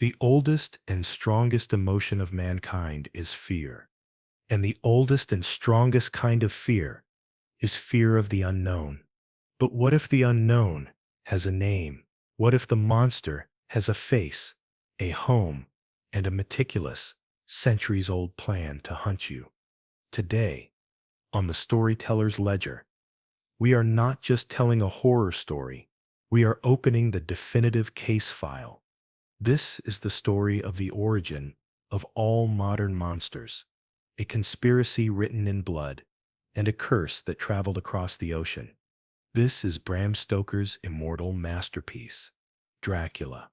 The oldest and strongest emotion of mankind is fear. And the oldest and strongest kind of fear is fear of the unknown. But what if the unknown has a name? What if the monster has a face, a home, and a meticulous, centuries-old plan to hunt you? Today, on the Storyteller's Ledger, we are not just telling a horror story, we are opening the definitive case file. This is the story of the origin of all modern monsters, a conspiracy written in blood, and a curse that traveled across the ocean. This is Bram Stoker's immortal masterpiece, Dracula.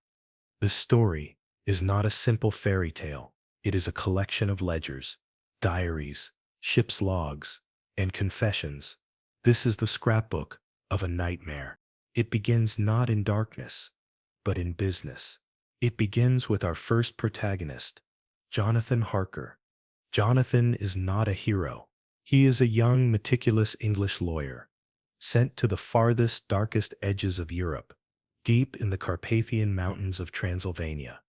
This story is not a simple fairy tale. It is a collection of ledgers, diaries, ship's logs, and confessions. This is the scrapbook of a nightmare. It begins not in darkness, but in business. It begins with our first protagonist, Jonathan Harker. Jonathan is not a hero. He is a young, meticulous English lawyer, sent to the farthest, darkest edges of Europe, deep in the Carpathian Mountains of Transylvania.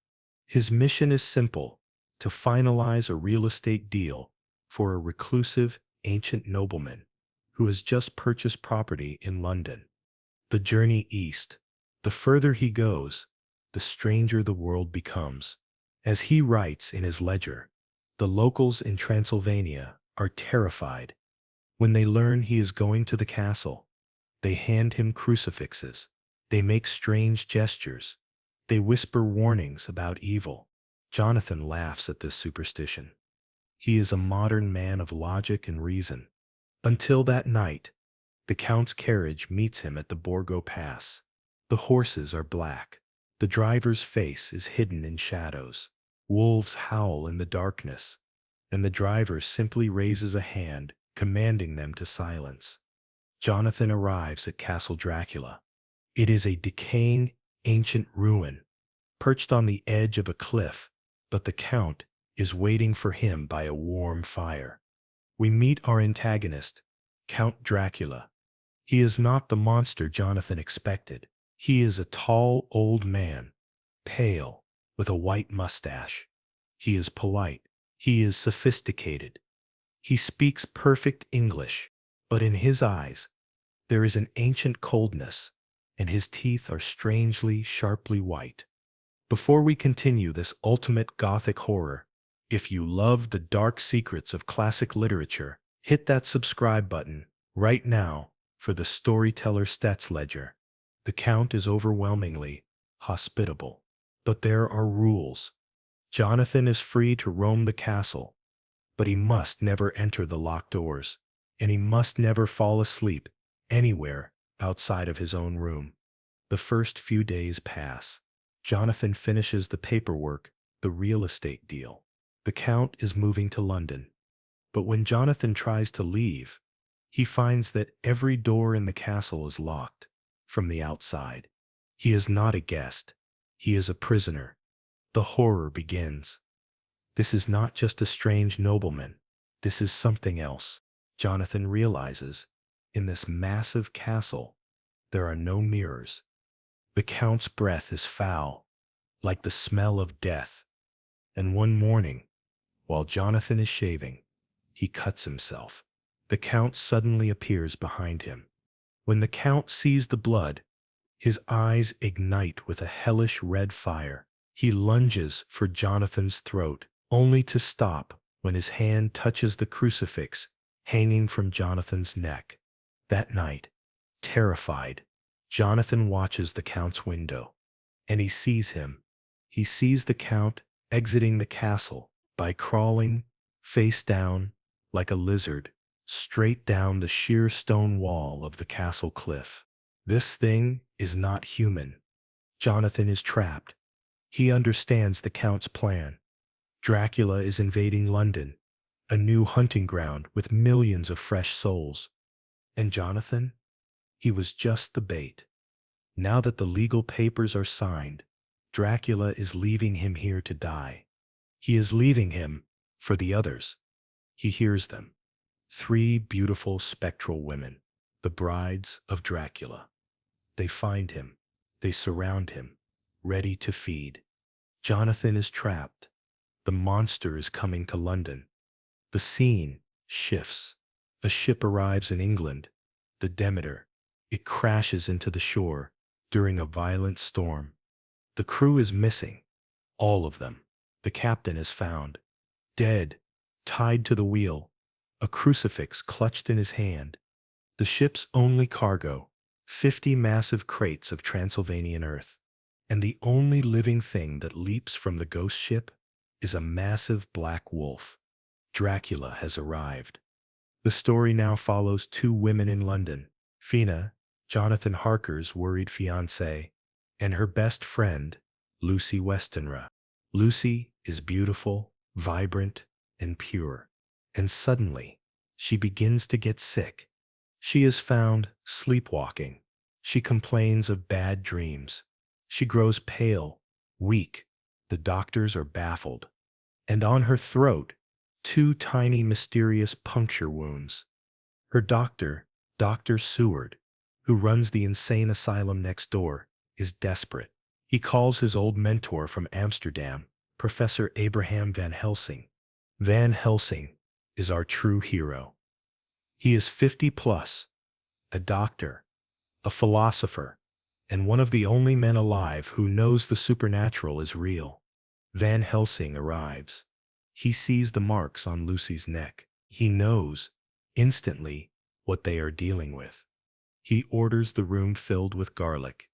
His mission is simple: to finalize a real estate deal for a reclusive, ancient nobleman who has just purchased property in London. The journey east. The further he goes, the stranger the world becomes. As he writes in his ledger, the locals in Transylvania are terrified. When they learn he is going to the castle, they hand him crucifixes. They make strange gestures. They whisper warnings about evil. Jonathan laughs at this superstition. He is a modern man of logic and reason. Until that night, the Count's carriage meets him at the Borgo Pass. The horses are black. The driver's face is hidden in shadows. Wolves howl in the darkness, and the driver simply raises a hand, commanding them to silence. Jonathan arrives at Castle Dracula. It is a decaying, ancient ruin, perched on the edge of a cliff, but the Count is waiting for him by a warm fire. We meet our antagonist, Count Dracula. He is not the monster Jonathan expected. He is a tall, old man, pale, with a white mustache. He is polite. He is sophisticated. He speaks perfect English, but in his eyes, there is an ancient coldness, and his teeth are strangely, sharply white. Before we continue this ultimate Gothic horror, if you love the dark secrets of classic literature, hit that subscribe button right now for the Storyteller Stats Ledger. The Count is overwhelmingly hospitable, but there are rules. Jonathan is free to roam the castle, but he must never enter the locked doors, and he must never fall asleep anywhere outside of his own room. The first few days pass. Jonathan finishes the paperwork, the real estate deal. The Count is moving to London, but when Jonathan tries to leave, he finds that every door in the castle is locked from the outside. He is not a guest. He is a prisoner. The horror begins. This is not just a strange nobleman. This is something else. Jonathan realizes, in this massive castle, there are no mirrors. The Count's breath is foul, like the smell of death. And one morning, while Jonathan is shaving, he cuts himself. The Count suddenly appears behind him. When the Count sees the blood, his eyes ignite with a hellish red fire. He lunges for Jonathan's throat, only to stop when his hand touches the crucifix hanging from Jonathan's neck. That night, terrified, Jonathan watches the Count's window, and he sees him. He sees the Count exiting the castle by crawling, face down, like a lizard, straight down the sheer stone wall of the castle cliff. This thing is not human. Jonathan is trapped. He understands the Count's plan. Dracula is invading London, a new hunting ground with millions of fresh souls. And Jonathan? He was just the bait. Now that the legal papers are signed, Dracula is leaving him here to die. He is leaving him for the others. He hears them. 3 beautiful spectral women, the brides of Dracula. They find him. They surround him, ready to feed. Jonathan is trapped. The monster is coming to London. The scene shifts. A ship arrives in England, the Demeter. It crashes into the shore during a violent storm. The crew is missing, all of them. The captain is found, dead, tied to the wheel, a crucifix clutched in his hand. The ship's only cargo, 50 massive crates of Transylvanian earth. And the only living thing that leaps from the ghost ship is a massive black wolf. Dracula has arrived. The story now follows two women in London, Fina, Jonathan Harker's worried fiancée, and her best friend, Lucy Westenra. Lucy is beautiful, vibrant, and pure. And suddenly, she begins to get sick. She is found sleepwalking. She complains of bad dreams. She grows pale, weak. The doctors are baffled. And on her throat, two tiny mysterious puncture wounds. Her doctor, Dr. Seward, who runs the insane asylum next door, is desperate. He calls his old mentor from Amsterdam, Professor Abraham Van Helsing. Van Helsing is our true hero. He is 50 plus, a doctor, a philosopher, and one of the only men alive who knows the supernatural is real. Van Helsing arrives. He sees the marks on Lucy's neck. He knows, instantly, what they are dealing with. He orders the room filled with garlic.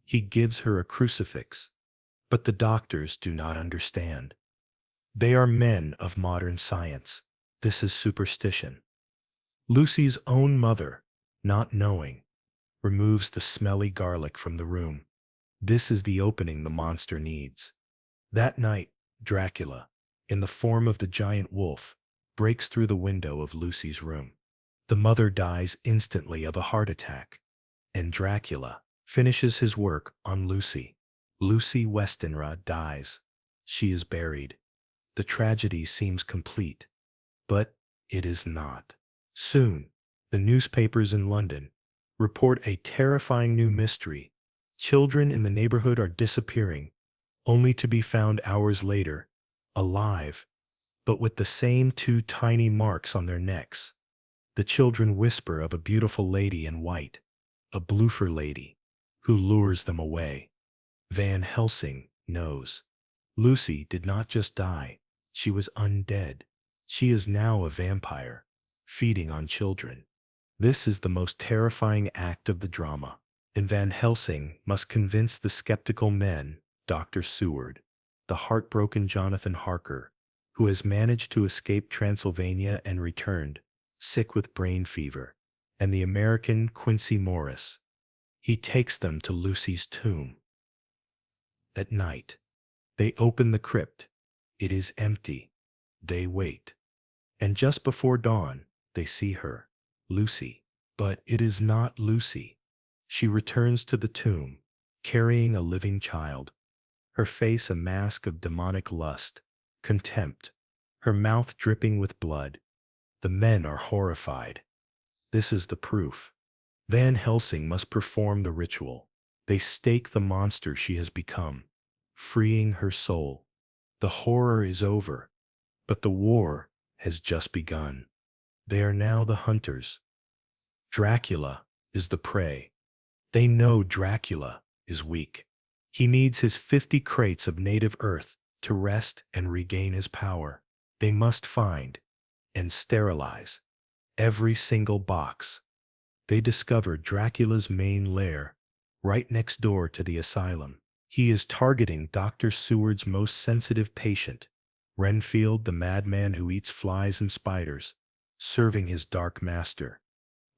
He gives her a crucifix. But the doctors do not understand. They are men of modern science. This is superstition. Lucy's own mother, not knowing, removes the smelly garlic from the room. This is the opening the monster needs. That night, Dracula, in the form of the giant wolf, breaks through the window of Lucy's room. The mother dies instantly of a heart attack, and Dracula finishes his work on Lucy. Lucy Westenra dies. She is buried. The tragedy seems complete, but it is not. Soon, the newspapers in London report a terrifying new mystery. Children in the neighborhood are disappearing, only to be found hours later, alive, but with the same two tiny marks on their necks. The children whisper of a beautiful lady in white, a bloofer lady, who lures them away. Van Helsing knows. Lucy did not just die, she was undead. She is now a vampire, feeding on children. This is the most terrifying act of the drama, and Van Helsing must convince the skeptical men, Dr. Seward, the heartbroken Jonathan Harker, who has managed to escape Transylvania and returned, sick with brain fever, and the American Quincy Morris. He takes them to Lucy's tomb. At night, they open the crypt. It is empty. They wait. And just before dawn, they see her, Lucy. But it is not Lucy. She returns to the tomb, carrying a living child, her face a mask of demonic lust, contempt, her mouth dripping with blood. The men are horrified. This is the proof. Van Helsing must perform the ritual. They stake the monster she has become, freeing her soul. The horror is over, but the war has just begun. They are now the hunters. Dracula is the prey. They know Dracula is weak. He needs his 50 crates of native earth to rest and regain his power. They must find and sterilize every single box. They discover Dracula's main lair, right next door to the asylum. He is targeting Dr. Seward's most sensitive patient, Renfield, the madman who eats flies and spiders, serving his dark master.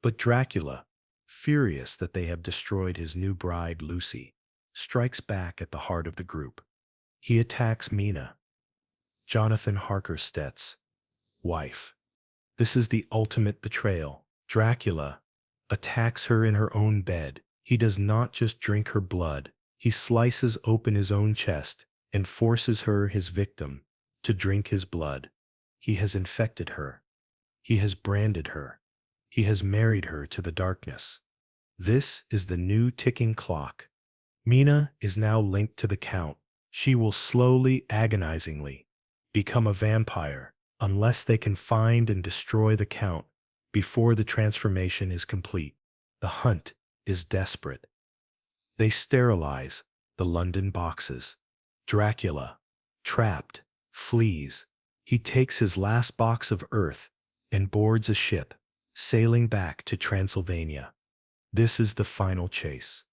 But Dracula, furious that they have destroyed his new bride, Lucy, strikes back at the heart of the group. He attacks Mina, Jonathan Harkerstedt's wife. This is the ultimate betrayal. Dracula attacks her in her own bed. He does not just drink her blood. He slices open his own chest and forces her, his victim, to drink his blood. He has infected her. He has branded her. He has married her to the darkness. This is the new ticking clock. Mina is now linked to the Count. She will slowly, agonizingly, become a vampire unless they can find and destroy the Count before the transformation is complete. The hunt is desperate. They sterilize the London boxes. Dracula, trapped, flees. He takes his last box of earth and boards a ship, sailing back to Transylvania. This is the final chase.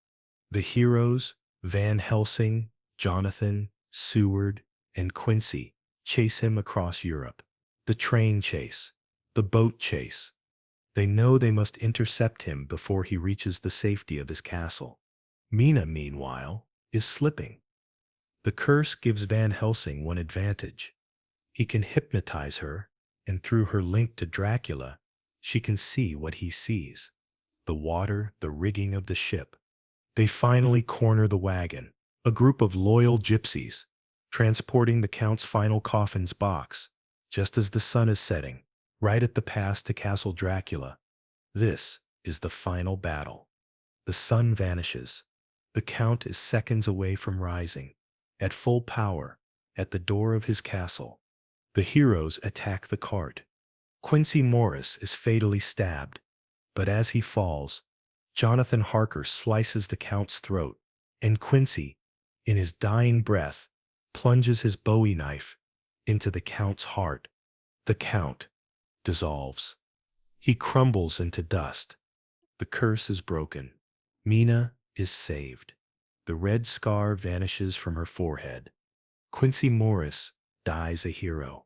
The heroes, Van Helsing, Jonathan, Seward, and Quincy, chase him across Europe. The train chase, the boat chase. They know they must intercept him before he reaches the safety of his castle. Mina, meanwhile, is slipping. The curse gives Van Helsing one advantage. He can hypnotize her, and through her link to Dracula, she can see what he sees. The water, the rigging of the ship. They finally corner the wagon, a group of loyal gypsies, transporting the Count's final coffin's box, just as the sun is setting, right at the pass to Castle Dracula. This is the final battle. The sun vanishes. The Count is seconds away from rising, at full power, at the door of his castle. The heroes attack the cart. Quincy Morris is fatally stabbed, but as he falls, Jonathan Harker slices the Count's throat, and Quincy, in his dying breath, plunges his Bowie knife into the Count's heart. The Count dissolves. He crumbles into dust. The curse is broken. Mina is saved. The red scar vanishes from her forehead. Quincy Morris dies a hero.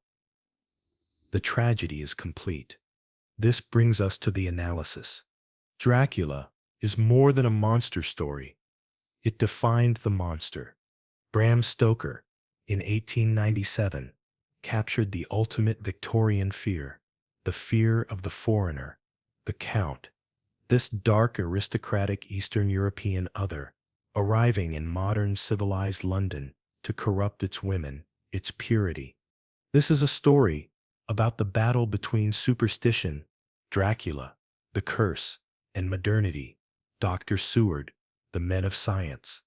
The tragedy is complete. This brings us to the analysis. Dracula is more than a monster story. It defined the monster. Bram Stoker, in 1897, captured the ultimate Victorian fear, the fear of the foreigner, the Count, this dark aristocratic Eastern European other, arriving in modern civilized London to corrupt its women, its purity. This is a story about the battle between superstition, Dracula, the curse, and modernity, Dr. Seward, the men of science.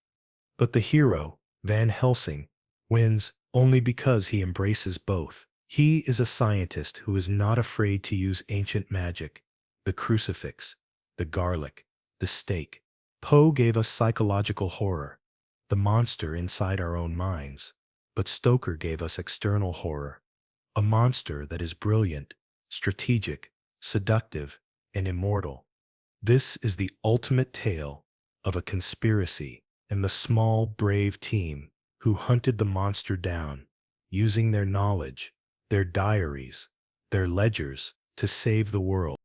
But the hero, Van Helsing, wins only because he embraces both. He is a scientist who is not afraid to use ancient magic, the crucifix, the garlic, the stake. Poe gave us psychological horror, the monster inside our own minds, but Stoker gave us external horror, a monster that is brilliant, strategic, seductive, and immortal. This is the ultimate tale of a conspiracy and the small, brave team who hunted the monster down, using their knowledge, their diaries, their ledgers to save the world.